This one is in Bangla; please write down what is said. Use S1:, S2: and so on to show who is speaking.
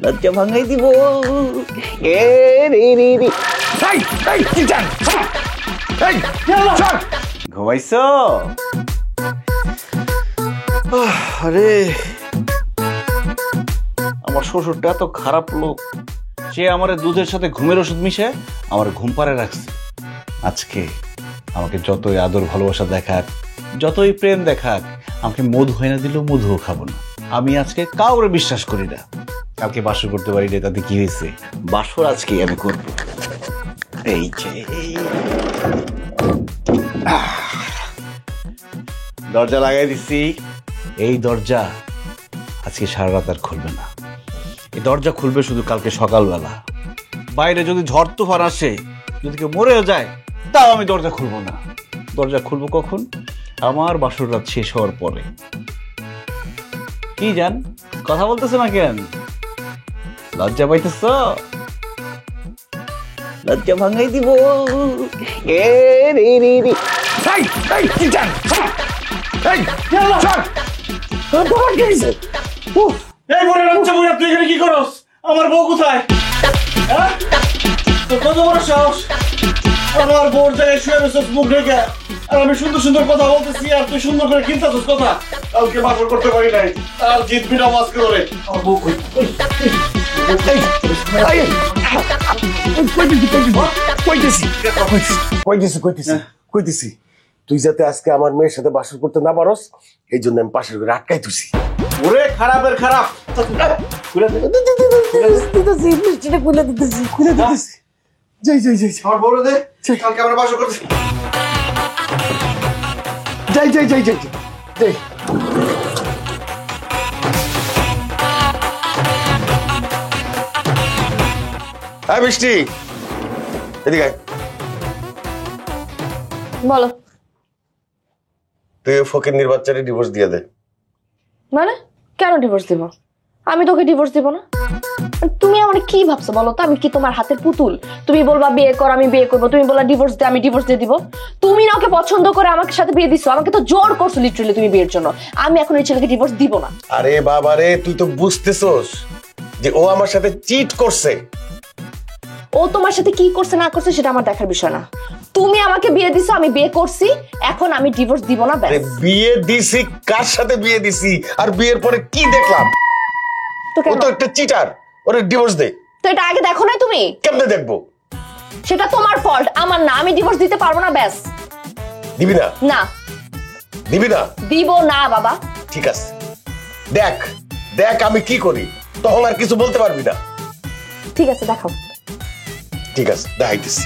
S1: লজ্জা ভাঙাই দিব। এ রে রে রে, ঘুমাইছো? আরে আমার শ্বশুরটা এত খারাপ লোক, সে আমার দুধের সাথে ঘুমের ওষুধ মিশে আমার ঘুম পাড়ে রাখছে। আজকে আমাকে যতই আদর ভালোবাসা দেখাক, যতই প্রেম দেখাক, আমাকে মধু হয় না দিলেও মধুও খাবো না। আমি আজকে কাউরে বিশ্বাস করি না। কালকে বাসর করতে পারি না, তাতে কি হয়েছে? বাসর আজকে আমি করবো। এই যে দরজা লাগাই দিচ্ছি। এই দরজা আজকে সারা রাত আর খুলবে না। এই দরজা খুলবে শুধু কালকে সকালবেলা। বাইরে যদি ঝড় তুফান আসে, যদি কেউ মরেও যায়, তাও আমি দরজা খুলবো না। দরজা খুলবো কখন? আমার বাসর রাত শেষ হওয়ার পরে। কি জান, কথা বলতেছে না কেন? লজ্জা পাইতেছ? লজ্জা ভাঙাই দিব। এ রে রে রে, কি জান? তুই এখানে কি করস? আমার বউ কোথায়? কত বড় সাহস, আমার বউর জায়গায় শুয়ে রয়েছিস মুখ ঢেকে, আর আমি সুন্দর সুন্দর কথা বলতেছি আর তুই সুন্দর করে কিনতেছিস কথা। কালকে বাসর করতে পারি নাই, আর জিতবি না মাস্ক করে। আমার বউ
S2: কইতেছি তুই যাতে আজকে আমার মেয়ের সাথে বাসর করতে না পারস, এই জন্য আমি পাশের ঘরে আটকাই তুছি।
S1: ওরে খারাপের খারাপ,
S2: যাই যাই যাই
S1: আমার বউরে দে, কালকে আমরা বাসর করতে।
S2: যাই যাই যাই যাই যাই। হ্যাঁ বৃষ্টি, এদিকে আয়।
S3: বলো।
S2: তুই ফকিন্নির বাচ্চারে ডিভোর্স দিয়ে দে।
S3: মানে কেন ডিভোর্স দিব? আমি তোকে ডিভোর্স দিব না। তুমি আমার কি ভাবছো বলো তো? আমি কি তোমার হাতের পুতুল? তুমি বলবা বিয়ে কর, আমি বিয়ে করবো। তুমি বলবা ডিভোর্স দে, আমি ডিভোর্স দিয়ে দিব। তুমি না ওকে পছন্দ করে আমাকে সাথে বিয়ে দিছো, আমাকে তো জোর করছো লিটারালি তুমি বিয়ের জন্য। আমি এখন এই ছেলেকে ডিভোর্স দিব না।
S2: আরে বাবা রে, তুই তো বুঝতেছস যে ও আমার সাথে চিট করছে।
S3: ও তোমার সাথে কি করছে না করছে সেটা আমার দেখার বিষয় না। তুমি আমাকে বিয়ে দিছো, আমি বিয়ে করছি, এখন আমি ডিভোর্স দিব না। ব্যাস।
S2: বিয়ে দিছি, কার সাথে বিয়ে দিছি? আর বিয়ের পরে কি দেখলাম?
S3: তো
S2: ও তো একটা চিটার, ওরে ডিভোর্স দে।
S3: তো এটা আগে দেখো নাই তুমি?
S2: কেমনে দেখবো?
S3: সেটা তোমার ফল্ট, আমার না। আমি ডিভোর্স দিতে পারবো না। ব্যাস।
S2: দিবি না?
S3: না
S2: দিবি না?
S3: দিব না বাবা।
S2: ঠিক আছে, দেখ দেখ আমি কি করি, তখন আর কিছু বলতে পারবি না।
S3: ঠিক আছে, দেখাও।
S2: ঠিক আছে, দেখাইতেছি।